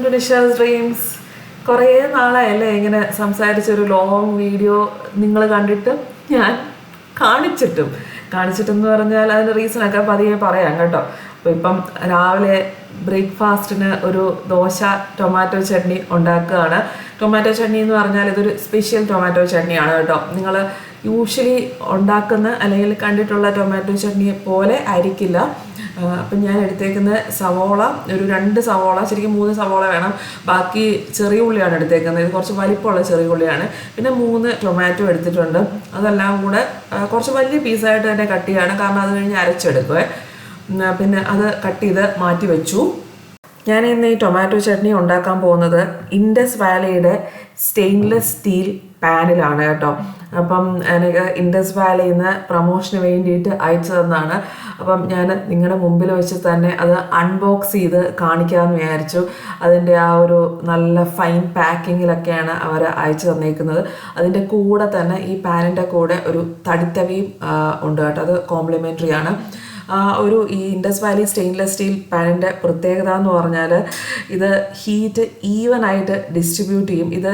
To Nisha's dreams. കുറേ നാളായല്ലേ ഇങ്ങനെ സംസാരിച്ചൊരു long video നിങ്ങൾ കണ്ടിട്ട് ഞാൻ കാണിച്ചിട്ടെന്ന് പറഞ്ഞാൽ അതിന് റീസണൊക്കെ പതിയെ പറയാം കേട്ടോ. അപ്പോൾ ഇപ്പം രാവിലെ ബ്രേക്ക്ഫാസ്റ്റിന് ഒരു ദോശ ടൊമാറ്റോ ചട്നി ഉണ്ടാക്കുകയാണ്. ടൊമാറ്റോ ചട്നി എന്ന് പറഞ്ഞാൽ ഇതൊരു സ്പെഷ്യൽ ടൊമാറ്റോ ചട്നിയാണ് കേട്ടോ. നിങ്ങൾ യൂഷ്വലി ഉണ്ടാക്കുന്ന അല്ലെങ്കിൽ കണ്ടിട്ടുള്ള ടൊമാറ്റോ ചട്നി പോലെ ആയിരിക്കില്ല. അപ്പം ഞാൻ എടുത്തേക്കുന്ന സവോള ഒരു 2 സവോള, ശരിക്കും 3 സവോള വേണം. ബാക്കി ചെറിയ ഉള്ളിയാണ് എടുത്തേക്കുന്നത്. ഇത് കുറച്ച് വലിപ്പമുള്ള ചെറിയ ഉള്ളിയാണ്. പിന്നെ 3 ടൊമാറ്റോ എടുത്തിട്ടുണ്ട്. അതെല്ലാം കൂടെ കുറച്ച് വലിയ പീസായിട്ട് തന്നെ കട്ട് ചെയ്യാണ്, കാരണം അത് കഴിഞ്ഞ് അരച്ചെടുക്കുവേ. പിന്നെ അത് കട്ട് ചെയ്ത് മാറ്റി വെച്ചു. ഞാൻ ഇന്ന് ഈ ടൊമാറ്റോ ചട്നി ഉണ്ടാക്കാൻ പോകുന്നത് ഇൻഡസ് വാലിയുടെ സ്റ്റെയിൻലെസ് സ്റ്റീൽ പാനിലാണ് കേട്ടോ. അപ്പം എനിക്ക് ഇൻഡസ് വാലിയിൽ നിന്ന് പ്രൊമോഷന് വേണ്ടിയിട്ട് അയച്ചു തന്നാണ്. അപ്പം ഞാൻ നിങ്ങളുടെ മുമ്പിൽ വെച്ച് തന്നെ അത് അൺബോക്സ് ചെയ്ത് കാണിക്കാമെന്ന് വിചാരിച്ചു. അതിൻ്റെ ആ ഒരു നല്ല ഫൈൻ പാക്കിങ്ങിലൊക്കെയാണ് അവർ അയച്ചു തന്നേക്കുന്നത്. അതിൻ്റെ കൂടെ തന്നെ ഈ പാനിൻ്റെ കൂടെ ഒരു തടിത്തവിയും ഉണ്ട് കേട്ടോ. അത് കോംപ്ലിമെൻ്ററി ആണ്. ഈ ഇൻഡസ് വാലി സ്റ്റെയിൻലെസ് സ്റ്റീൽ പാനിൻ്റെ പ്രത്യേകത എന്ന് പറഞ്ഞാൽ ഇത് ഹീറ്റ് ഈവനായിട്ട് ഡിസ്ട്രിബ്യൂട്ട് ചെയ്യും. ഇത്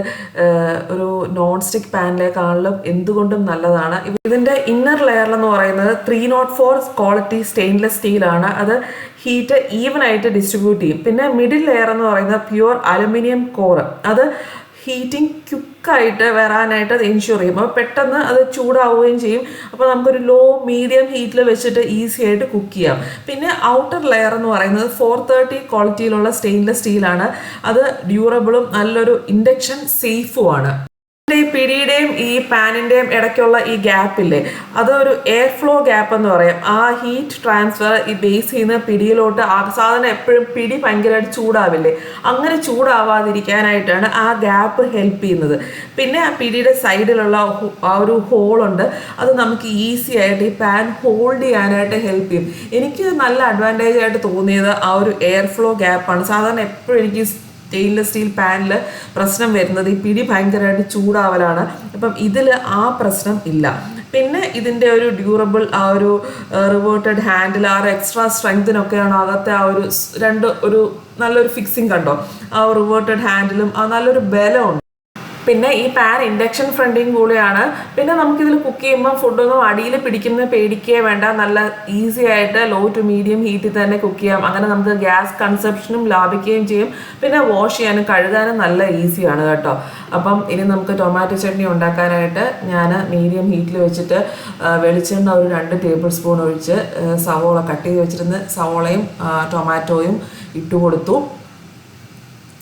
ഒരു നോൺ സ്റ്റിക്ക് പാനിലേക്കാണെങ്കിലും എന്തുകൊണ്ടും നല്ലതാണ്. ഇതിൻ്റെ ഇന്നർ ലെയറിലെന്ന് പറയുന്നത് 304 ക്വാളിറ്റി സ്റ്റെയിൻലെസ് സ്റ്റീലാണ്. അത് ഹീറ്റ് ഈവനായിട്ട് ഡിസ്ട്രിബ്യൂട്ട് ചെയ്യും. പിന്നെ മിഡിൽ ലെയർ എന്ന് പറയുന്നത് പ്യുവർ അലുമിനിയം കോർ. അത് ഹീറ്റിംഗ് ക്വിക്കായിട്ട് വരാനായിട്ട് അത് എൻഷുർ ചെയ്യും. അപ്പോൾ പെട്ടെന്ന് അത് ചൂടാവുകയും ചെയ്യും. അപ്പോൾ നമുക്കൊരു ലോ മീഡിയം ഹീറ്റിൽ വെച്ചിട്ട് ഈസി ആയിട്ട് കുക്ക് ചെയ്യാം. പിന്നെ ഔട്ടർ ലെയർ എന്ന് പറയുന്നത് 430 ക്വാളിറ്റിയിലുള്ള സ്റ്റെയിൻലെസ് സ്റ്റീലാണ്. അത് ഡ്യൂറബിളും നല്ലൊരു ഇൻഡക്ഷൻ സേഫുമാണ്. ഈ പിടിയുടെയും ഈ പാനിൻ്റെയും ഇടയ്ക്കുള്ള ഈ ഗ്യാപ്പില്ലേ, അതൊരു എയർ ഫ്ലോ ഗ്യാപ്പ് എന്ന് പറയും. ആ ഹീറ്റ് ട്രാൻസ്ഫർ ഈ ബേസിൽ നിന്ന് പിടിയിലോട്ട് സാധനം എപ്പോഴും പിടി ഭയങ്കരമായിട്ട് ചൂടാവില്ലേ, അങ്ങനെ ചൂടാവാതിരിക്കാനായിട്ടാണ് ആ ഗ്യാപ്പ് ഹെൽപ്പ് ചെയ്യുന്നത്. പിന്നെ ആ പിടിയുടെ സൈഡിലുള്ള ആ ഒരു ഹോളുണ്ട്, അത് നമുക്ക് ഈസി ആയിട്ട് ഈ പാൻ ഹോൾഡ് ചെയ്യാനായിട്ട് ഹെൽപ്പ് ചെയ്യും. എനിക്ക് നല്ല അഡ്വാൻറ്റേജ് ആയിട്ട് തോന്നിയത് ആ ഒരു എയർ ഫ്ലോ ഗ്യാപ്പാണ്. സാധാരണ എപ്പോഴും എനിക്ക് സ്റ്റെയിൻലെസ് സ്റ്റീൽ പാനിൽ പ്രശ്നം വരുന്നത് ഈ പിടി ഭയങ്കരമായിട്ട് ചൂടാവലാണ്. അപ്പം ഇതിൽ ആ പ്രശ്നം ഇല്ല. പിന്നെ ഇതിൻ്റെ ഒരു ഡ്യൂറബിൾ ആ ഒരു റിവേർട്ടഡ് ഹാൻഡിൽ, ആ ഒരു എക്സ്ട്രാ സ്ട്രെങ്തിനൊക്കെയാണ് അകത്തെ ആ ഒരു നല്ലൊരു ഫിക്സിങ് കണ്ടോ. ആ റിവേർട്ടഡ് ഹാൻഡിലും ആ നല്ലൊരു ബലമുണ്ട്. പിന്നെ ഈ പാൻ ഇൻഡക്ഷൻ ഫ്രണ്ടിങ് കൂടെയാണ്. പിന്നെ നമുക്കിതിൽ കുക്ക് ചെയ്യുമ്പോൾ ഫുഡൊന്നും അടിയിൽ പിടിക്കുന്ന പേടിക്കേ വേണ്ട. നല്ല ഈസി ആയിട്ട് ലോ ടു മീഡിയം ഹീറ്റിൽ തന്നെ കുക്ക് ചെയ്യാം. അങ്ങനെ നമുക്ക് ഗ്യാസ് കൺസപ്ഷനും ലാഭിക്കുകയും ചെയ്യും. പിന്നെ വാഷ് ചെയ്യാനും കഴുകാനും നല്ല ഈസിയാണ് കേട്ടോ. അപ്പം ഇനി നമുക്ക് ടൊമാറ്റോ ചട്നി ഉണ്ടാക്കാനായിട്ട് ഞാൻ മീഡിയം ഹീറ്റിൽ വെച്ചിട്ട് വെളിച്ചെണ്ണ ഒരു 2 ടേബിൾ സ്പൂൺ ഒഴിച്ച് സവോള കട്ട് ചെയ്ത് വെച്ചിരുന്ന സവോളയും ടൊമാറ്റോയും ഇട്ട് കൊടുത്തു.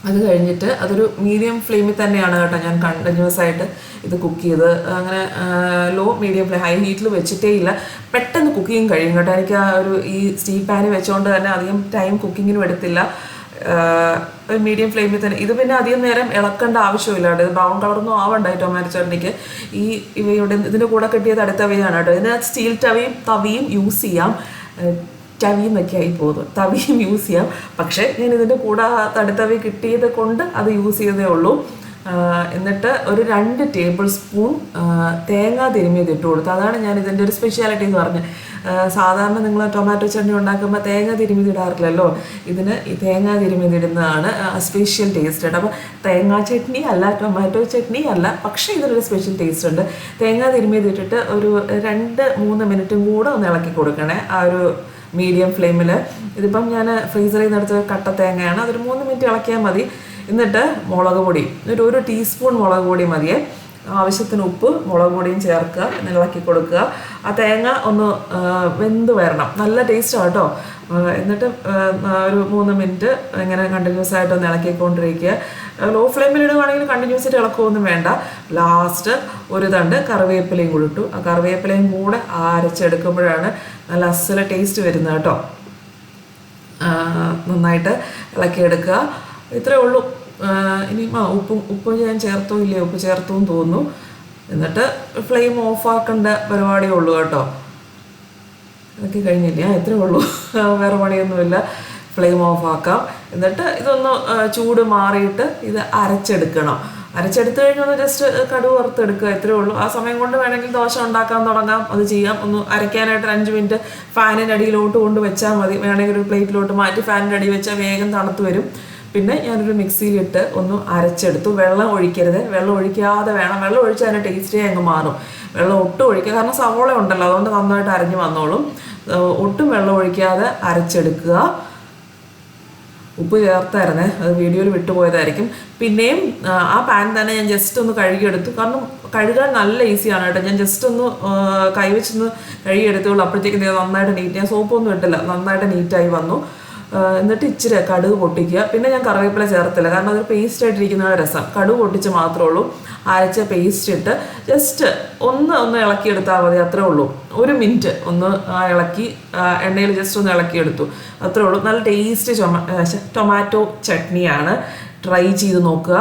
അത് കഴിഞ്ഞിട്ട് അതൊരു മീഡിയം ഫ്ലെയിമിൽ തന്നെയാണ് കേട്ടോ ഞാൻ കണ്ടിന്യൂസ് ആയിട്ട് ഇത് കുക്ക് ചെയ്ത്. അങ്ങനെ ലോ മീഡിയം ഫ്ലെയിം ഹൈ ഹീറ്റിൽ വെച്ചിട്ടേ ഇല്ല. പെട്ടെന്ന് കുക്കിങ് കഴിയും കേട്ടോ. എനിക്ക് ആ ഈ സ്റ്റീൽ പാനിൽ വെച്ചുകൊണ്ട് തന്നെ അധികം ടൈം കുക്കിങ്ങിനും എടുത്തില്ല. മീഡിയം ഫ്ലെയിമിൽ തന്നെ. ഇത് പിന്നെ അധികം നേരം ഇളക്കേണ്ട ആവശ്യമില്ല കേട്ടോ. ഇത് ബ്രൗൺ കളറൊന്നും ആവണ്ട ഈ ടൊമാറ്റോ ചട്നിക്ക്. ഇവയുടെ ഇതിൻ്റെ കൂടെ കിട്ടിയത് തടിത്തവയാണ് കേട്ടോ. ഇതിന് സ്റ്റീൽ തവിയും യൂസ് ചെയ്യാം. ചവിന്നൊക്കെ ആയി പോകുന്നു, തവിയും യൂസ് ചെയ്യാം. പക്ഷേ ഞാൻ ഇതിൻ്റെ കൂടെ തടിത്തവി കിട്ടിയത് കൊണ്ട് അത് യൂസ് ചെയ്തേ ഉള്ളൂ. എന്നിട്ട് ഒരു 2 ടേബിൾ സ്പൂൺ തേങ്ങ തിരുമ്മിയത് ഇട്ട് കൊടുത്തു. അതാണ് ഞാൻ ഇതിൻ്റെ ഒരു സ്പെഷ്യാലിറ്റി എന്ന് പറഞ്ഞത്. സാധാരണ നിങ്ങൾ ടൊമാറ്റോ ചട്നി ഉണ്ടാക്കുമ്പോൾ തേങ്ങ തിരുമ്മിതിടാറില്ലല്ലോ. ഇതിന് ഈ തേങ്ങ തിരുമ്മിതിടുന്നതാണ് സ്പെഷ്യൽ ടേസ്റ്റ് ഉണ്ട്. അപ്പോൾ തേങ്ങാ ചട്നി അല്ല, ടൊമാറ്റോ ചട്നി അല്ല, പക്ഷേ ഇതിനൊരു സ്പെഷ്യൽ ടേസ്റ്റ് ഉണ്ട്. തേങ്ങ തിരുമ്മിതിട്ടിട്ട് ഒരു 2-3 മിനിറ്റും കൂടെ ഒന്ന് ഇളക്കി കൊടുക്കണേ ആ ഒരു മീഡിയം ഫ്ലെയിമിൽ. ഇതിപ്പം ഞാൻ ഫ്രീസറിൽ നിന്ന് എടുത്ത് കട്ട തേങ്ങയാണ്. അതൊരു 3 മിനിറ്റ് ഇളക്കിയാൽ മതി. എന്നിട്ട് മുളക് പൊടി, എന്നിട്ട് 1 ടീസ്പൂൺ മുളക് പൊടി മതിയെ. ആവശ്യത്തിന് ഉപ്പ്, മുളക് പൊടിയും ചേർക്കുക, ഇളക്കി കൊടുക്കുക. ആ തേങ്ങ ഒന്ന് വെന്ത് വരണം. നല്ല ടേസ്റ്റാണ് കേട്ടോ. എന്നിട്ട് ഒരു 3 മിനിറ്റ് ഇങ്ങനെ കണ്ടിന്യൂസ് ആയിട്ട് ഒന്ന് ഇളക്കിക്കൊണ്ടിരിക്കുക. ലോ ഫ്ലെയിമിൽ ഇടുകയാണെങ്കിൽ കണ്ടിന്യൂസ് ആയിട്ട് ഇളക്കുകയൊന്നും വേണ്ട. ലാസ്റ്റ് ഒരു തണ്ട് കറിവേപ്പിലയും കൂടി ഇട്ടു. ആ കറിവേപ്പിലയും കൂടെ അരച്ചെടുക്കുമ്പോഴാണ് നല്ല അസല ടേസ്റ്റ് വരുന്നത് കേട്ടോ. നന്നായിട്ട് ഇളക്കിയെടുക്കുക. ഇത്രയേ ഉള്ളൂ. ഇനി ഉപ്പ് ഞാൻ ചേർത്തോ ഇല്ലേ, ഉപ്പ് ചേർത്തു എന്ന് തോന്നുന്നു. എന്നിട്ട് ഫ്ലെയിം ഓഫാക്കേണ്ട പരിപാടിയേ ഉള്ളൂ കേട്ടോ. അതൊക്കെ കഴിഞ്ഞില്ല, ഇത്രയേ ഉള്ളൂ. വേറെ പണിയൊന്നുമില്ല. ഫ്ലെയിം ഓഫാക്കാം. എന്നിട്ട് ഇതൊന്ന് ചൂട് മാറിയിട്ട് ഇത് അരച്ചെടുക്കണം. അരച്ചെടുത്ത് കഴിഞ്ഞ് ഒന്ന് ജസ്റ്റ് കടുക് വറുത്തെടുക്കുക, ഇത്രയേ ഉള്ളൂ. ആ സമയം കൊണ്ട് വേണമെങ്കിൽ ദോശ ഉണ്ടാക്കാൻ തുടങ്ങാം, അത് ചെയ്യാം. ഒന്ന് അരയ്ക്കാനായിട്ട് 5 മിനിറ്റ് ഫാനിൻ്റെ അടിയിലോട്ട് കൊണ്ട് വെച്ചാൽ മതി. വേണമെങ്കിൽ ഒരു പ്ലേറ്റിലോട്ട് മാറ്റി ഫാനിൻ്റെ അടി വെച്ചാൽ വേഗം തണുത്ത് വരും. പിന്നെ ഞാനൊരു മിക്സിയിലിട്ട് ഒന്ന് അരച്ചെടുത്തു. വെള്ളം ഒഴിക്കരുത്, വെള്ളം ഒഴിക്കാതെ വേണം. വെള്ളം ഒഴിച്ചാൽ അതിൻ്റെ ടേസ്റ്റേ അങ്ങ് മാറും. വെള്ളം ഒട്ടും ഒഴിക്കുക, കാരണം സവോള ഉണ്ടല്ലോ, അതുകൊണ്ട് നന്നായിട്ട് അരഞ്ഞു വന്നോളും. ഒട്ടും വെള്ളം ഒഴിക്കാതെ അരച്ചെടുക്കുക. ഉപ്പ് ചേർത്തായിരുന്നേ, അത് വീഡിയോയിൽ വിട്ടുപോയതായിരിക്കും. പിന്നെയും ആ പാൻ തന്നെ ഞാൻ ജസ്റ്റ് ഒന്ന് കഴുകിയെടുത്തു. കാരണം കഴുകാൻ നല്ല ഈസിയാണ് കേട്ടോ. ഞാൻ ജസ്റ്റ് ഒന്ന് കൈവച്ചൊന്ന് കഴുകിയെടുത്തുള്ളൂ. അപ്പോഴത്തേക്കും നന്നായിട്ട് നീറ്റ്, ഞാൻ സോപ്പൊന്നും ഇട്ടില്ല, നന്നായിട്ട് നീറ്റായി വന്നു. എന്നിട്ട് ഇച്ചിരി കടുക് പൊട്ടിക്കുക. പിന്നെ ഞാൻ കറിവേപ്പില ചേർത്തില്ല, കാരണം അതൊരു പേസ്റ്റ് ആയിട്ടിരിക്കുന്ന രസം. കടുക് പൊട്ടിച്ച് മാത്രമേ ഉള്ളൂ. അരച്ച പേസ്റ്റ് ഇട്ട് ജസ്റ്റ് ഒന്ന് ഇളക്കിയെടുത്താൽ മതി, അത്രേ ഉള്ളൂ. 1 മിനിറ്റ് ഒന്ന് ഇളക്കി എണ്ണയിൽ ജസ്റ്റ് ഒന്ന് ഇളക്കിയെടുത്തു, അത്രേ ഉള്ളൂ. നല്ല ടേസ്റ്റ് ടൊമാറ്റോ ചട്നിയാണ്. ട്രൈ ചെയ്ത് നോക്കുക.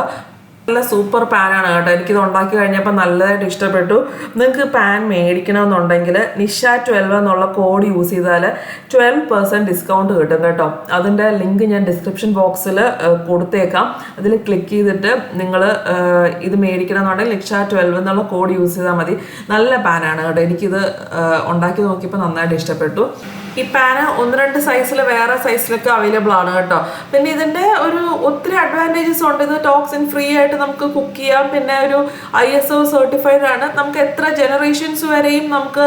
നല്ല സൂപ്പർ പാനാണ് കേട്ടോ. എനിക്കിത് ഉണ്ടാക്കി കഴിഞ്ഞപ്പോൾ നല്ലതായിട്ട് ഇഷ്ടപ്പെട്ടു. നിങ്ങൾക്ക് പാൻ മേടിക്കണമെന്നുണ്ടെങ്കിൽ നിഷ 12 എന്നുള്ള കോഡ് യൂസ് ചെയ്താൽ 12% ഡിസ്കൗണ്ട് കിട്ടും കേട്ടോ. അതിൻ്റെ ലിങ്ക് ഞാൻ ഡിസ്ക്രിപ്ഷൻ ബോക്സിൽ കൊടുത്തേക്കാം. അതിൽ ക്ലിക്ക് ചെയ്തിട്ട് നിങ്ങൾ ഇത് മേടിക്കണമെന്നുണ്ടെങ്കിൽ നിഷ 12 എന്നുള്ള കോഡ് യൂസ് ചെയ്താൽ മതി. നല്ല പാനാണ് കേട്ടോ. എനിക്കിത് ഉണ്ടാക്കി നോക്കിയപ്പോൾ നന്നായിട്ട് ഇഷ്ടപ്പെട്ടു. ഈ പാന് 1-2 സൈസിൽ വേറെ സൈസിലൊക്കെ അവൈലബിൾ ആണ് കേട്ടോ. പിന്നെ ഇതിൻ്റെ ഒത്തിരി അഡ്വാൻറ്റേജസ് ഉണ്ട്. ഇത് ടോക്സിൻ ഫ്രീ ആയിട്ട് നമുക്ക് കുക്ക് ചെയ്യാം. പിന്നെ ഒരു ISO സർട്ടിഫൈഡ് ആണ്. നമുക്ക് എത്ര ജനറേഷൻസ് വരെയും നമുക്ക്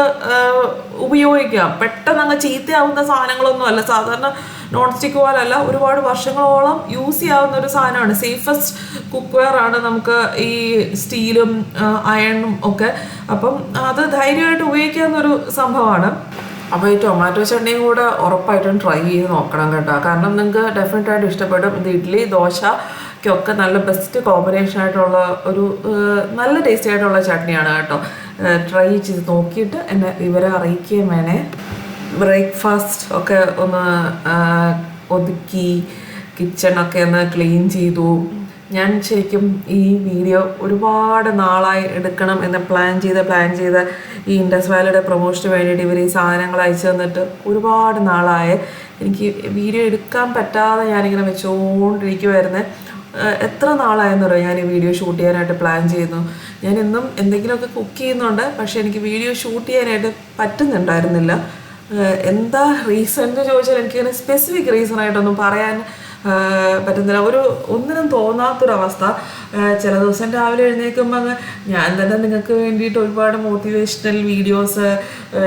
ഉപയോഗിക്കാം. പെട്ടെന്ന് അങ്ങ് ചീത്തയാവുന്ന സാധനങ്ങളൊന്നും അല്ല. സാധാരണ നോൺ സ്റ്റിക്ക് പോലല്ല, ഒരുപാട് വർഷങ്ങളോളം യൂസ് ചെയ്യാവുന്ന ഒരു സാധനമാണ്. സേഫസ്റ്റ് കുക്ക് വെയർ ആണ് നമുക്ക് ഈ സ്റ്റീലും അയണും ഒക്കെ. അപ്പം അത് ധൈര്യമായിട്ട് ഉപയോഗിക്കാവുന്നൊരു സംഭവമാണ്. അപ്പോൾ ഈ ടൊമാറ്റോ ചട്നിയും കൂടെ ഉറപ്പായിട്ടും ട്രൈ ചെയ്ത് നോക്കണം കേട്ടോ. കാരണം നിങ്ങൾക്ക് ഡെഫിനറ്റായിട്ട് ഇഷ്ടപ്പെടും. ഇത് ഇഡ്ഡലി ദോശയ്ക്കൊക്കെ നല്ല ബെസ്റ്റ് കോമ്പിനേഷൻ ആയിട്ടുള്ള ഒരു നല്ല ടേസ്റ്റി ആയിട്ടുള്ള ചട്നിയാണ് കേട്ടോ. ട്രൈ ചെയ്ത് നോക്കിയിട്ട് എന്നെ വിവരം അറിയിക്കുകയും വേണേ. ബ്രേക്ക്ഫാസ്റ്റ് ഒക്കെ ഒന്ന് ഒതുക്കി കിച്ചണൊക്കെ ഒന്ന് ക്ലീൻ ചെയ്തു. ഞാൻ ശരിക്കും ഈ വീഡിയോ ഒരുപാട് നാളായി എടുക്കണം എന്ന് പ്ലാൻ ചെയ്ത് ഈ ഇൻഡസ് വാലിയുടെ പ്രൊമോഷന് വേണ്ടിയിട്ട് ഇവർ ഈ സാധനങ്ങൾ അയച്ചു തന്നിട്ട് ഒരുപാട് നാളായി. എനിക്ക് വീഡിയോ എടുക്കാൻ പറ്റാതെ ഞാനിങ്ങനെ വെച്ചുകൊണ്ടിരിക്കുമായിരുന്നേ. എത്ര നാളായെന്നറിയോ ഞാൻ ഈ വീഡിയോ ഷൂട്ട് ചെയ്യാനായിട്ട് പ്ലാൻ ചെയ്യുന്നു. ഞാൻ എന്നും എന്തെങ്കിലുമൊക്കെ കുക്ക് ചെയ്യുന്നുണ്ട്, പക്ഷേ എനിക്ക് വീഡിയോ ഷൂട്ട് ചെയ്യാനായിട്ട് പറ്റുന്നുണ്ടായിരുന്നില്ല. എന്താ റീസൺ എന്ന് ചോദിച്ചാൽ എനിക്കിങ്ങനെ സ്പെസിഫിക് റീസണായിട്ടൊന്നും പറയാൻ പറ്റുന്നില്ല. ഒന്നിനും തോന്നാത്തൊരവസ്ഥ. ചില ദിവസം രാവിലെ എഴുന്നേൽക്കുമ്പോൾ അങ്ങ് ഞാൻ തന്നെ നിങ്ങൾക്ക് വേണ്ടിയിട്ട് ഒരുപാട് മോട്ടിവേഷണൽ വീഡിയോസ്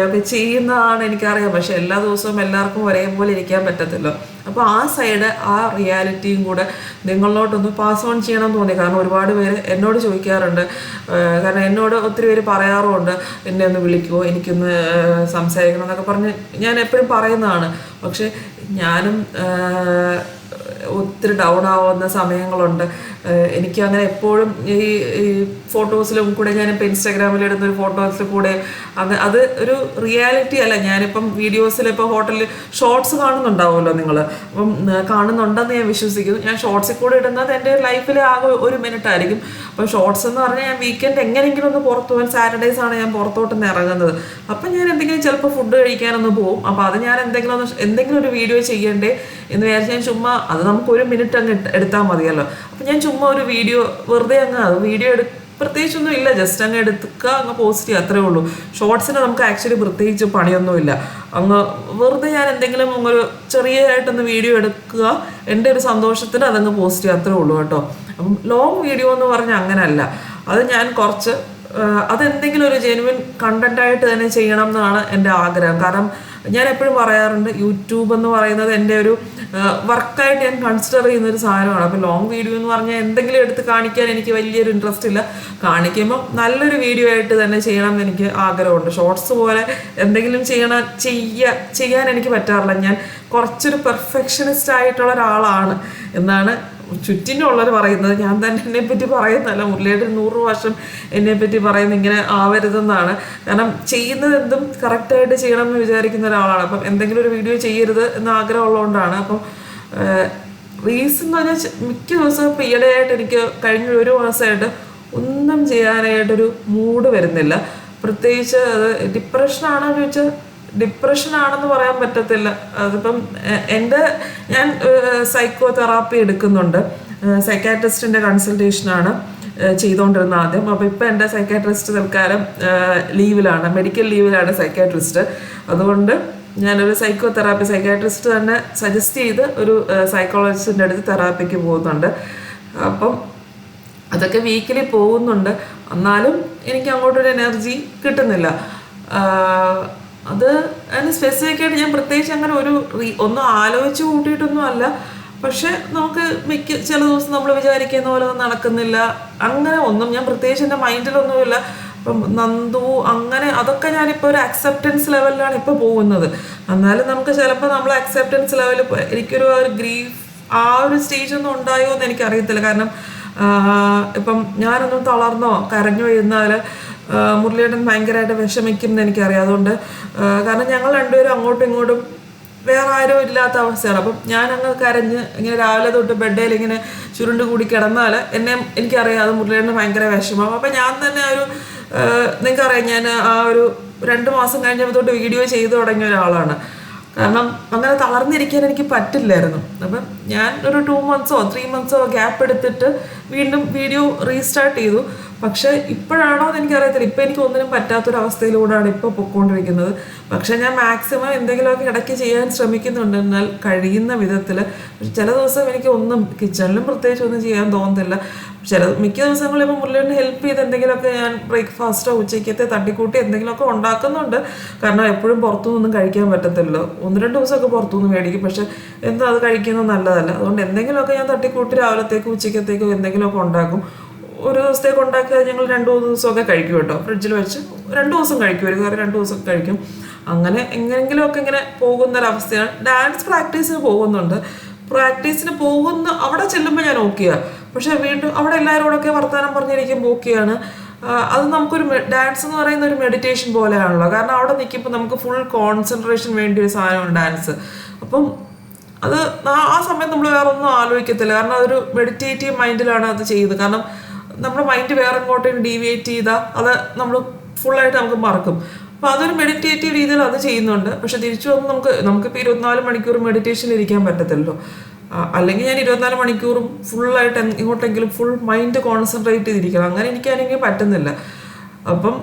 ഒക്കെ ചെയ്യുന്നതാണ് എനിക്കറിയാം. പക്ഷെ എല്ലാ ദിവസവും എല്ലാവർക്കും ഒരേപോലെ ഇരിക്കാൻ പറ്റത്തില്ല. അപ്പോൾ ആ സൈഡ്, ആ റിയാലിറ്റിയും കൂടെ നിങ്ങളിലോട്ടൊന്ന് പാസ് ഓൺ ചെയ്യണം എന്ന് തോന്നി. കാരണം ഒരുപാട് പേര് എന്നോട് ചോദിക്കാറുണ്ട്. കാരണം എന്നോട് ഒത്തിരി പേര് പറയാറുമുണ്ട്, എന്നെ ഒന്ന് വിളിക്കുമോ, എനിക്കൊന്ന് സംസാരിക്കണം എന്നൊക്കെ പറഞ്ഞ് ഞാൻ എപ്പോഴും പറയുന്നതാണ്. പക്ഷെ ഞാനും ഒത്തിരി ഡൗൺ ആവുന്ന സമയങ്ങളുണ്ട്. എനിക്ക് അങ്ങനെ എപ്പോഴും ഈ ഫോട്ടോസിലും കൂടെ, ഞാനിപ്പോൾ ഇൻസ്റ്റാഗ്രാമിൽ ഇടുന്നൊരു ഫോട്ടോസിൽ കൂടെ അത് ഒരു റിയാലിറ്റി അല്ല. ഞാനിപ്പം വീഡിയോസിൽ ഇപ്പോൾ ഹോട്ടലിൽ ഷോർട്സ് കാണുന്നുണ്ടാവുമല്ലോ നിങ്ങൾ, അപ്പം കാണുന്നുണ്ടെന്ന് ഞാൻ വിശ്വസിക്കുന്നു. ഞാൻ ഷോർട്സിൽ കൂടെ ഇടുന്നത് എൻ്റെ ലൈഫിൽ ആകെ 1 മിനിറ്റ് ആയിരിക്കും. അപ്പോൾ ഷോർട്സ് എന്ന് പറഞ്ഞാൽ ഞാൻ വീക്കെൻഡ് എങ്ങനെയെങ്കിലും ഒന്ന് പുറത്തു പോകാൻ, സാറ്റർഡേയ്സ് ആണ് ഞാൻ പുറത്തോട്ടൊന്ന് ഇറങ്ങുന്നത്. അപ്പം ഞാൻ എന്തെങ്കിലും ചിലപ്പോൾ ഫുഡ് കഴിക്കാനൊന്ന് പോകും. അപ്പോൾ അത് ഞാൻ എന്തെങ്കിലും ഒരു വീഡിയോ ചെയ്യണ്ടേ എന്ന് വിചാരിച്ച് ഞാൻ ചുമ്മാ, അത് നമുക്ക് 1 മിനിറ്റ് അങ്ങ് എടുത്താൽ മതിയല്ലോ. അപ്പം ഞാൻ ചുമ്മാ ഒരു വീഡിയോ വെറുതെ വീഡിയോ പ്രത്യേകിച്ചൊന്നും ഇല്ല, ജസ്റ്റ് അങ്ങ് എടുക്കുക, അങ്ങ് പോസ്റ്റ് ചെയ്യുക, അത്രേ ഉള്ളൂ. ഷോർട്സിന് നമുക്ക് ആക്ച്വലി പ്രത്യേകിച്ച് പണിയൊന്നുമില്ല. അങ്ങ് വെറുതെ ഞാൻ എന്തെങ്കിലും ഒരു ചെറിയതായിട്ടൊന്ന് വീഡിയോ എടുക്കുക, എൻ്റെ ഒരു സന്തോഷത്തിന് അതങ്ങ് പോസ്റ്റ് ചെയ്യുക, അത്രേ ഉള്ളൂ കേട്ടോ. അപ്പം ലോങ് വീഡിയോ എന്ന് പറഞ്ഞാൽ അങ്ങനെയല്ല. അത് ഞാൻ കുറച്ച് അതെന്തെങ്കിലും ഒരു ജെനുവിൻ കണ്ടൻറ്റായിട്ട് തന്നെ ചെയ്യണം എന്നാണ് എൻ്റെ ആഗ്രഹം. കാരണം ഞാൻ എപ്പോഴും പറയാറുണ്ട്, യൂട്യൂബ് എന്ന് പറയുന്നത് എൻ്റെ ഒരു വർക്കായിട്ട് ഞാൻ കൺസിഡർ ചെയ്യുന്നൊരു സാധനമാണ്. അപ്പോൾ ലോങ് വീഡിയോ എന്ന് പറഞ്ഞാൽ എന്തെങ്കിലും എടുത്ത് കാണിക്കാൻ എനിക്ക് വലിയൊരു ഇൻട്രസ്റ്റ് ഇല്ല. കാണിക്കുമ്പോൾ നല്ലൊരു വീഡിയോ ആയിട്ട് തന്നെ ചെയ്യണം എന്ന് എനിക്ക് ആഗ്രഹമുണ്ട്. ഷോർട്സ് പോലെ എന്തെങ്കിലും ചെയ്യാൻ എനിക്ക് പറ്റാറില്ല. ഞാൻ കുറച്ചൊരു പെർഫെക്ഷനിസ്റ്റ് ആയിട്ടുള്ള ഒരാളാണ് എന്നാണ് ചുറ്റിനുള്ളവർ പറയുന്നത്. ഞാൻ തന്നെ എന്നെപ്പറ്റി പറയുന്നതല്ല, മുരളിയേട്ടൻ 100 വർഷം എന്നെപ്പറ്റി പറയുന്നത് ഇങ്ങനെ ആവരുതെന്നാണ്. കാരണം ചെയ്യുന്നത് എന്തും കറക്റ്റായിട്ട് ചെയ്യണം എന്ന് വിചാരിക്കുന്ന ഒരാളാണ്. അപ്പം എന്തെങ്കിലും ഒരു വീഡിയോ ചെയ്യരുത് എന്ന് ആഗ്രഹമുള്ളതുകൊണ്ടാണ്. അപ്പം റീസൺ എന്ന് പറഞ്ഞാൽ മിക്ക ദിവസവും ഇപ്പോൾ ഈയിടെയായിട്ട് എനിക്ക് കഴിഞ്ഞ 1 മാസമായിട്ട് ഒന്നും ചെയ്യാനായിട്ടൊരു മൂഡ് വരുന്നില്ല. പ്രത്യേകിച്ച് അത് ഡിപ്രഷനാണെന്ന് ചോദിച്ചാൽ ഡിപ്രഷനാണെന്ന് പറയാൻ പറ്റത്തില്ല. അതിപ്പം ഞാൻ സൈക്കോ തെറാപ്പി എടുക്കുന്നുണ്ട്. സൈക്കാട്രിസ്റ്റിൻ്റെ കൺസൾട്ടേഷനാണ് ചെയ്തുകൊണ്ടിരുന്നത് ആദ്യം. അപ്പോൾ ഇപ്പം എൻ്റെ സൈക്കാട്രിസ്റ്റ് തൽക്കാലം ലീവിലാണ്, മെഡിക്കൽ ലീവിലാണ് സൈക്കാട്രിസ്റ്റ്. അതുകൊണ്ട് ഞാനൊരു സൈക്കാട്രിസ്റ്റ് തന്നെ സജസ്റ്റ് ചെയ്ത് ഒരു സൈക്കോളജിസ്റ്റിൻ്റെ അടുത്ത് തെറാപ്പിക്ക് പോകുന്നുണ്ട്. അപ്പം അതൊക്കെ വീക്കിലി പോകുന്നുണ്ട്. എന്നാലും എനിക്ക് അങ്ങോട്ടൊരു എനർജി കിട്ടുന്നില്ല. അത് അതിന് സ്പെസിഫിക്കായിട്ട് ഞാൻ പ്രത്യേകിച്ച് അങ്ങനെ ഒന്നും ആലോചിച്ച് കൂട്ടിയിട്ടൊന്നും അല്ല. പക്ഷെ നമുക്ക് ചില ദിവസം നമ്മൾ വിചാരിക്കുന്ന പോലെ ഒന്നും നടക്കുന്നില്ല. അങ്ങനെ ഒന്നും ഞാൻ പ്രത്യേകിച്ച് എൻ്റെ മൈൻഡിലൊന്നുമില്ല. ഇപ്പം നന്ദു അങ്ങനെ അതൊക്കെ ഞാനിപ്പോൾ ഒരു അക്സെപ്റ്റൻസ് ലെവലിലാണ് ഇപ്പോൾ പോകുന്നത്. എന്നാലും നമുക്ക് ചിലപ്പോൾ നമ്മൾ അക്സെപ്റ്റൻസ് ലെവലിൽ എനിക്കൊരു ഗ്രീഫ് ആ ഒരു സ്റ്റേജൊന്നും ഉണ്ടായോ എന്ന് എനിക്കറിയത്തില്ല. കാരണം ഇപ്പം ഞാനൊന്നും തളർന്നോ കരഞ്ഞോ ഇരുന്നാൽ മുരളിയേട്ടൻ ഭയങ്കരമായിട്ട് വിഷമിക്കും എന്ന് എനിക്കറിയാം. അതുകൊണ്ട് കാരണം ഞങ്ങൾ രണ്ടുപേരും അങ്ങോട്ടും ഇങ്ങോട്ടും വേറെ ആരും ഇല്ലാത്ത അവസ്ഥയാണ്. അപ്പം ഞാനങ്ങ് കരഞ്ഞ് ഇങ്ങനെ രാവിലെ തൊട്ട് ബെഡേൽ ഇങ്ങനെ ചുരുണ്ട് കൂടി കിടന്നാൽ എനിക്കറിയാം അത് മുരളിയേട്ടന് ഭയങ്കര വിഷമം. അപ്പം ഞാൻ തന്നെ നിങ്ങൾക്കറിയാം ഞാൻ ആ ഒരു 2 മാസം കഴിഞ്ഞപ്പോൾ തൊട്ട് വീഡിയോ ചെയ്തു തുടങ്ങിയ ഒരാളാണ്. കാരണം അങ്ങനെ തളർന്നിരിക്കാൻ എനിക്ക് പറ്റില്ലായിരുന്നു. അപ്പം ഞാൻ ഒരു 2 monthsോ 3 monthsോ ഗ്യാപ്പ് എടുത്തിട്ട് വീണ്ടും വീഡിയോ റീസ്റ്റാർട്ട് ചെയ്തു. പക്ഷെ ഇപ്പോഴാണോ എന്ന് എനിക്കറിയത്തില്ല. ഇപ്പം എനിക്ക് ഒന്നിനും പറ്റാത്തൊരവസ്ഥയിലൂടെയാണ് ഇപ്പോൾ പൊയ്ക്കൊണ്ടിരിക്കുന്നത്. പക്ഷെ ഞാൻ മാക്സിമം എന്തെങ്കിലുമൊക്കെ ഇടയ്ക്ക് ചെയ്യാൻ ശ്രമിക്കുന്നുണ്ട്, എന്നാൽ കഴിയുന്ന വിധത്തിൽ. ചില ദിവസം എനിക്ക് ഒന്നും കിച്ചണിലും പ്രത്യേകിച്ച് ഒന്നും ചെയ്യാൻ തോന്നുന്നില്ല. മിക്ക ദിവസങ്ങളിൽ ഇപ്പോൾ മുരളിയേട്ടന് ഹെൽപ്പ് ചെയ്ത് എന്തെങ്കിലുമൊക്കെ ഞാൻ ബ്രേക്ക്ഫാസ്റ്റോ ഉച്ചയ്ക്കത്തെ തട്ടിക്കൂട്ടി എന്തെങ്കിലുമൊക്കെ ഉണ്ടാക്കുന്നുണ്ട്. കാരണം എപ്പോഴും പുറത്തുനിന്നൊന്നും കഴിക്കാൻ പറ്റത്തില്ലല്ലോ. 1-2 ദിവസമൊക്കെ പുറത്തുനിന്ന് മേടിക്കും. പക്ഷെ എന്താ അത് കഴിക്കുന്നത് നല്ലതല്ല. അതുകൊണ്ട് എന്തെങ്കിലുമൊക്കെ ഞാൻ തട്ടിക്കൂട്ടി രാവിലത്തേക്കും ഉച്ചയ്ക്കത്തേക്കും എന്തെങ്കിലുമൊക്കെ ഉണ്ടാക്കും. ഒരു ദിവസത്തേക്ക് ഉണ്ടാക്കിയാൽ ഞങ്ങൾ 2-3 ദിവസമൊക്കെ കഴിക്കും കേട്ടോ. ഫ്രിഡ്ജിൽ വെച്ച് 2 ദിവസം കഴിക്കും, ഒരു കറി 2 ദിവസം കഴിക്കും. അങ്ങനെ എങ്ങനെങ്കിലുമൊക്കെ ഇങ്ങനെ പോകുന്നൊരവസ്ഥയാണ്. ഡാൻസ് പ്രാക്ടീസിന് പോകുന്നുണ്ട്. അവിടെ ചെല്ലുമ്പോൾ ഞാൻ ഓക്കെയാണ്. പക്ഷെ വീണ്ടും അവിടെ എല്ലാവരോടൊക്കെ വർത്തമാനം പറഞ്ഞിരിക്കുമ്പോൾ ഓക്കെയാണ്. അത് നമുക്കൊരു ഡാൻസ് എന്ന് പറയുന്ന ഒരു മെഡിറ്റേഷൻ പോലെയാണല്ലോ. കാരണം അവിടെ നിൽക്കുമ്പോൾ നമുക്ക് ഫുൾ കോൺസെൻട്രേഷൻ വേണ്ടി ഒരു സാധനമാണ് ഡാൻസ്. അപ്പം അത് ആ സമയത്ത് നമ്മൾ വേറെ ഒന്നും ആലോചിക്കത്തില്ല. കാരണം അതൊരു മെഡിറ്റേറ്റീവ് മൈൻഡിലാണ് അത് ചെയ്യുന്നത്. കാരണം നമ്മുടെ മൈൻഡ് വേറെ ഇങ്ങോട്ടും ഡീവിയേറ്റ് ചെയ്താൽ അത് നമ്മൾ ഫുള്ളായിട്ട് നമുക്ക് മറക്കും. അപ്പോൾ അതൊരു മെഡിറ്റേറ്റീവ് രീതിയിൽ അത് ചെയ്യുന്നുണ്ട്. പക്ഷെ തിരിച്ചു വന്ന് നമുക്കിപ്പോൾ 24 മണിക്കൂർ മെഡിറ്റേഷനിൽ ഇരിക്കാൻ പറ്റത്തില്ലല്ലോ. അല്ലെങ്കിൽ ഞാൻ 24 മണിക്കൂറും ഫുള്ളായിട്ട് ഇങ്ങോട്ടെങ്കിലും ഫുൾ മൈൻഡ് കോൺസെൻട്രേറ്റ് ചെയ്തിരിക്കണം. അങ്ങനെ എനിക്കാണെങ്കിൽ പറ്റുന്നില്ല. അപ്പം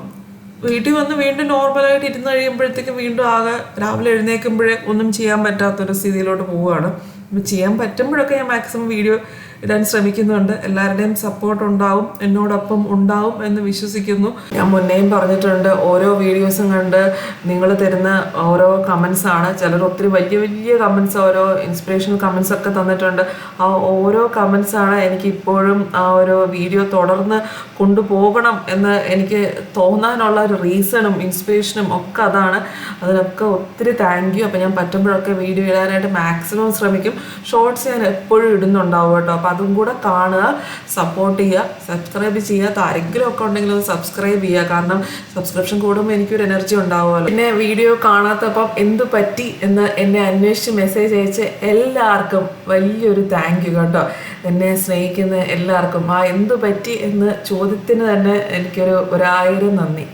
വീട്ടിൽ വന്ന് വീണ്ടും നോർമലായിട്ട് ഇരുന്ന് കഴിയുമ്പോഴത്തേക്ക് വീണ്ടും ആകെ രാവിലെ എഴുന്നേൽക്കുമ്പോഴേ ഒന്നും ചെയ്യാൻ പറ്റാത്തൊരു സ്ഥിതിയിലോട്ട് പോവുകയാണ്. അപ്പം ചെയ്യാൻ പറ്റുമ്പോഴൊക്കെ ഞാൻ മാക്സിമം വീഡിയോ ഇടാൻ ശ്രമിക്കുന്നുണ്ട്. എല്ലാവരുടെയും സപ്പോർട്ട് ഉണ്ടാവും, എന്നോടൊപ്പം ഉണ്ടാവും എന്ന് വിശ്വസിക്കുന്നു. ഞാൻ മുന്നേയും പറഞ്ഞിട്ടുണ്ട്, ഓരോ വീഡിയോസും കണ്ട് നിങ്ങൾ തരുന്ന ഓരോ കമൻസ് ആണ്. ചിലർ ഒത്തിരി വലിയ വലിയ കമൻസ്, ഓരോ ഇൻസ്പിറേഷണൽ കമൻസ് ഒക്കെ തന്നിട്ടുണ്ട്. ആ ഓരോ കമൻസ് ആണ് എനിക്ക് ഇപ്പോഴും ആ ഒരു വീഡിയോ തുടർന്ന് കൊണ്ടുപോകണം എന്ന് എനിക്ക് തോന്നാനുള്ള ഒരു റീസണും ഇൻസ്പിറേഷനും ഒക്കെ അതാണ്. അതിനൊക്കെ ഒത്തിരി താങ്ക് യു. അപ്പം ഞാൻ പറ്റുമ്പോഴൊക്കെ വീഡിയോ ഇടാനായിട്ട് മാക്സിമം ശ്രമിക്കും. ഷോർട്സ് ഞാൻ എപ്പോഴും ഇടുന്നുണ്ടാവും കേട്ടോ. അപ്പം അതും കൂടെ കാണുക, സപ്പോർട്ട് ചെയ്യുക, സബ്സ്ക്രൈബ് ചെയ്യുക. ആരെങ്കിലും ഒക്കെ ഉണ്ടെങ്കിൽ അത് സബ്സ്ക്രൈബ് ചെയ്യുക. കാരണം സബ്സ്ക്രിപ്ഷൻ കൂടുമ്പോൾ എനിക്കൊരു എനർജി ഉണ്ടാവുമല്ലോ. പിന്നെ വീഡിയോ കാണാത്തപ്പം എന്ത് പറ്റി എന്ന് എന്നെ അന്വേഷിച്ച് മെസ്സേജ് അയച്ച് എല്ലാവർക്കും വലിയൊരു താങ്ക് യു കേട്ടോ. എന്നെ സ്നേഹിക്കുന്ന എല്ലാവർക്കും ആ എന്ത് പറ്റി എന്ന് ചോദ്യത്തിന് തന്നെ എനിക്കൊരു 1000 നന്ദി.